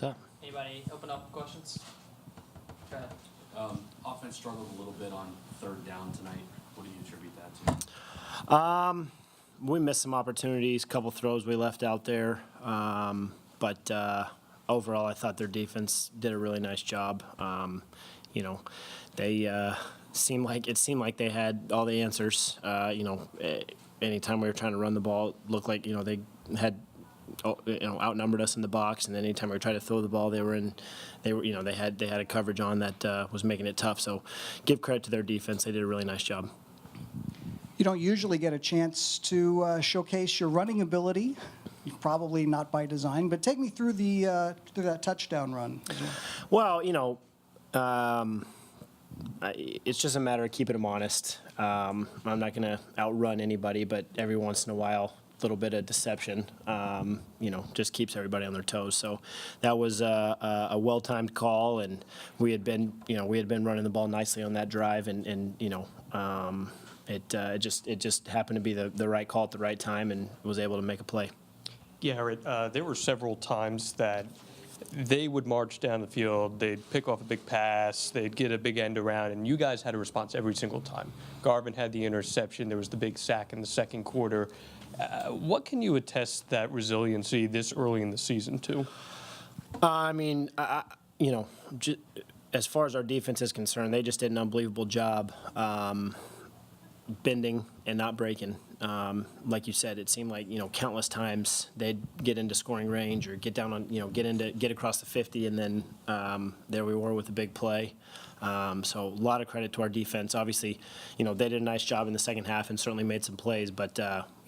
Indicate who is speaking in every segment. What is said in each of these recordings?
Speaker 1: What's up?
Speaker 2: Anybody open up questions? Go ahead.
Speaker 3: Offense struggled a little bit on third down tonight. What do you attribute that to?
Speaker 1: We missed some opportunities, a couple throws we left out there, but overall, I thought their defense did a really nice job. They seemed like they had all the answers. Anytime we were trying to run the ball, it looked like they had outnumbered us in the box, and then anytime we tried to throw the ball, they had a coverage on that was making it tough. So, give credit to their defense; they did a really nice job.
Speaker 4: You don't usually get a chance to showcase your running ability, probably not by design, but take me through through that touchdown run.
Speaker 1: Well, it's just a matter of keeping them honest. I'm not going to outrun anybody, but every once in a while, a little bit of deception, just keeps everybody on their toes. So that was a well-timed call, and we had been running the ball nicely on that drive, it just happened to be the right call at the right time, and was able to make a play.
Speaker 5: Garrett, there were several times that they would march down the field, they'd pick off a big pass, they'd get a big end around, and you guys had a response every single time. Garvin had the interception, there was the big sack in the second quarter. What can you attest that resiliency this early in the season to?
Speaker 1: As far as our defense is concerned, they just did an unbelievable job bending and not breaking. Like you said, it seemed like countless times they'd get into scoring range or get down on get across the 50, and then there we were with a big play. So a lot of credit to our defense. Obviously, they did a nice job in the second half and certainly made some plays, but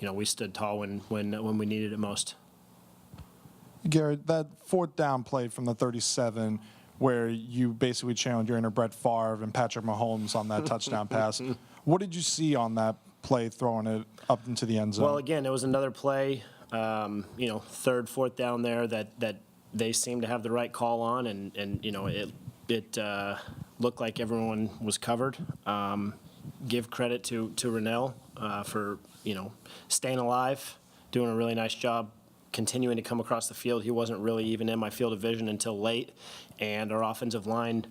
Speaker 1: we stood tall when we needed it most.
Speaker 6: Garrett, that fourth down play from the 37, where you basically channeled your inner Brett Favre and Patrick Mahomes on that touchdown pass. What did you see on that play, throwing it up into the end zone?
Speaker 1: Well, again, it was another play, third, fourth down there that they seemed to have the right call on, and it looked like everyone was covered. Give credit to Rennell for staying alive, doing a really nice job, continuing to come across the field. He wasn't really even in my field of vision until late, and our offensive line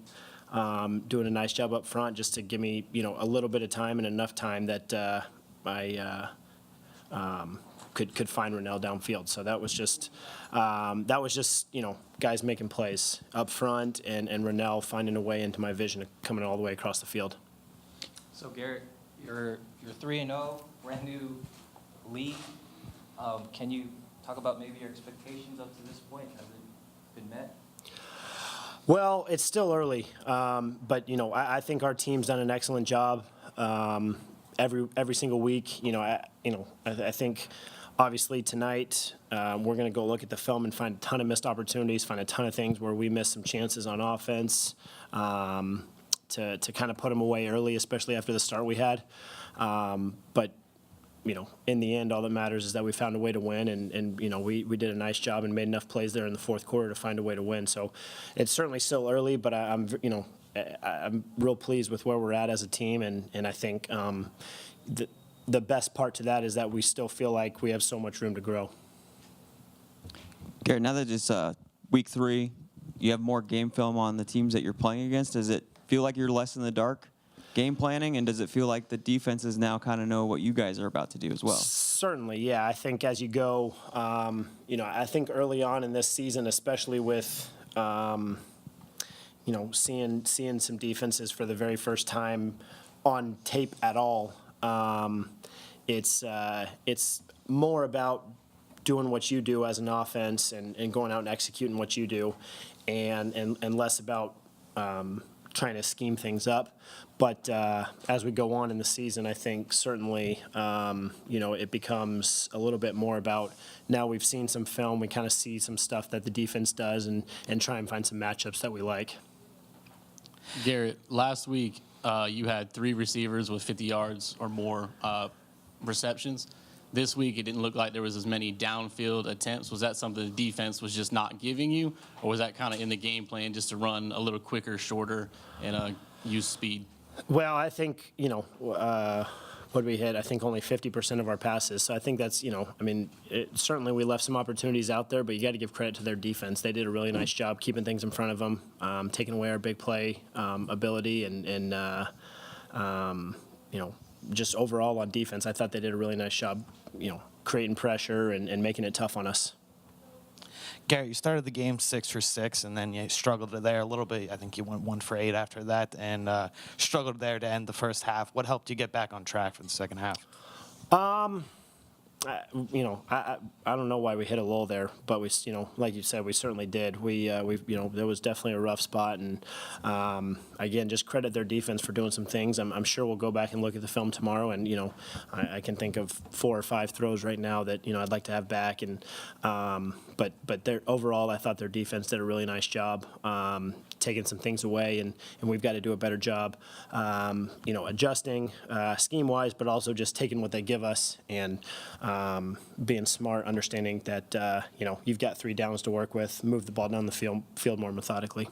Speaker 1: doing a nice job up front just to give me a little bit of time and enough time that I could find Rennell downfield. So that was just guys making plays up front, and Rennell finding a way into my vision, coming all the way across the field.
Speaker 7: So Garrett, you're 3-0, brand new league. Can you talk about maybe your expectations up to this point? Has it been met?
Speaker 1: Well, it's still early, but I think our team's done an excellent job every single week. I think obviously tonight we're going to go look at the film and find a ton of missed opportunities, find a ton of things where we missed some chances on offense to kind of put them away early, especially after the start we had. But in the end, all that matters is that we found a way to win, and we did a nice job and made enough plays there in the fourth quarter to find a way to win. So it's certainly still early, but I'm real pleased with where we're at as a team, and I think the best part to that is that we still feel like we have so much room to grow.
Speaker 8: Garrett, now that it's week 3, you have more game film on the teams that you're playing against. Does it feel like you're less in the dark game planning, and does it feel like the defenses now kind of know what you guys are about to do as well?
Speaker 1: Certainly, yeah. I think as you go, I think early on in this season, especially with, seeing some defenses for the very first time on tape at all, it's more about doing what you do as an offense and going out and executing what you do, and less about trying to scheme things up. But as we go on in the season, I think certainly, it becomes a little bit more about now we've seen some film, we kind of see some stuff that the defense does and try and find some matchups that we like.
Speaker 9: Garrett, last week you had 3 receivers with 50 yards or more receptions. This week, it didn't look like there was as many downfield attempts. Was that something the defense was just not giving you, or was that kind of in the game plan just to run a little quicker, shorter, and use speed?
Speaker 1: Well, I think, what we hit, I think only 50% of our passes. So I think that's, certainly we left some opportunities out there, but you got to give credit to their defense. They did a really nice job keeping things in front of them, taking away our big play ability, and just overall on defense, I thought they did a really nice job, creating pressure and making it tough on us.
Speaker 10: Garrett, you started the game 6 for 6, and then you struggled there a little bit. I think you went 1 for 8 after that, and struggled there to end the first half. What helped you get back on track for the second half?
Speaker 1: I don't know why we hit a lull there, but we, like you said, we certainly did. There was definitely a rough spot, and again, just credit their defense for doing some things. I'm sure we'll go back and look at the film tomorrow, and I can think of 4 or 5 throws right now that I'd like to have back, and but overall, I thought their defense did a really nice job. Taking some things away, and we've got to do a better job, adjusting scheme-wise, but also just taking what they give us and being smart, understanding that you've got 3 downs to work with, move the ball down the field more methodically.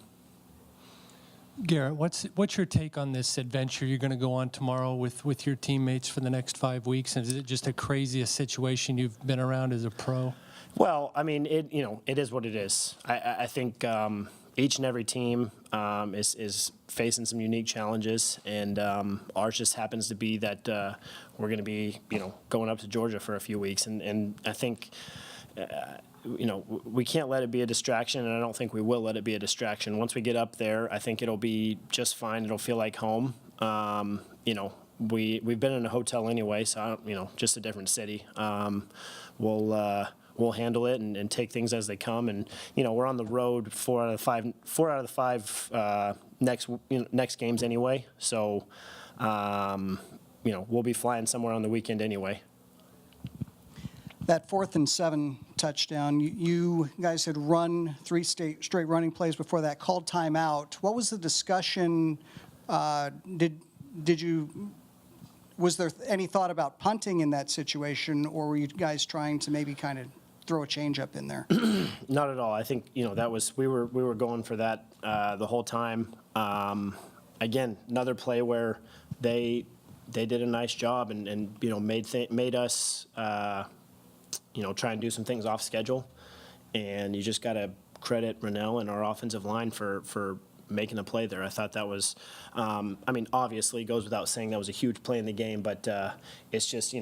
Speaker 11: Garrett, what's your take on this adventure you're going to go on tomorrow with your teammates for the next 5 weeks? And is it just the craziest situation you've been around as a pro?
Speaker 1: Well, I mean, it is what it is. I think each and every team is facing some unique challenges, and ours just happens to be that we're going to be, going up to Georgia for a few weeks, and I think, we can't let it be a distraction, and I don't think we will let it be a distraction. Once we get up there, I think it'll be just fine. It'll feel like home. We've been in a hotel anyway, so just a different city. We'll handle it and take things as they come. And we're on the road 4 out of the 5 next games anyway. So we'll be flying somewhere on the weekend anyway.
Speaker 4: That 4th and 7 touchdown, you guys had run 3 straight running plays before that, called timeout. What was the discussion? Was there any thought about punting in that situation, or were you guys trying to maybe kind of throw a change up in there?
Speaker 1: Not at all. I think that was we were going for that the whole time. Again, another play where they did a nice job and made us try and do some things off schedule, and you just got to credit Rennell and our offensive line for making a play there. I thought that was, obviously it goes without saying that was a huge play in the game, but it's just,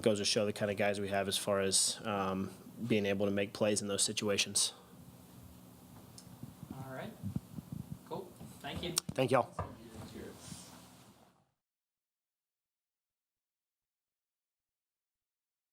Speaker 1: goes to show the kind of guys we have as far as being able to make plays in those situations.
Speaker 2: All right. Cool. Thank you.
Speaker 1: Thank y'all.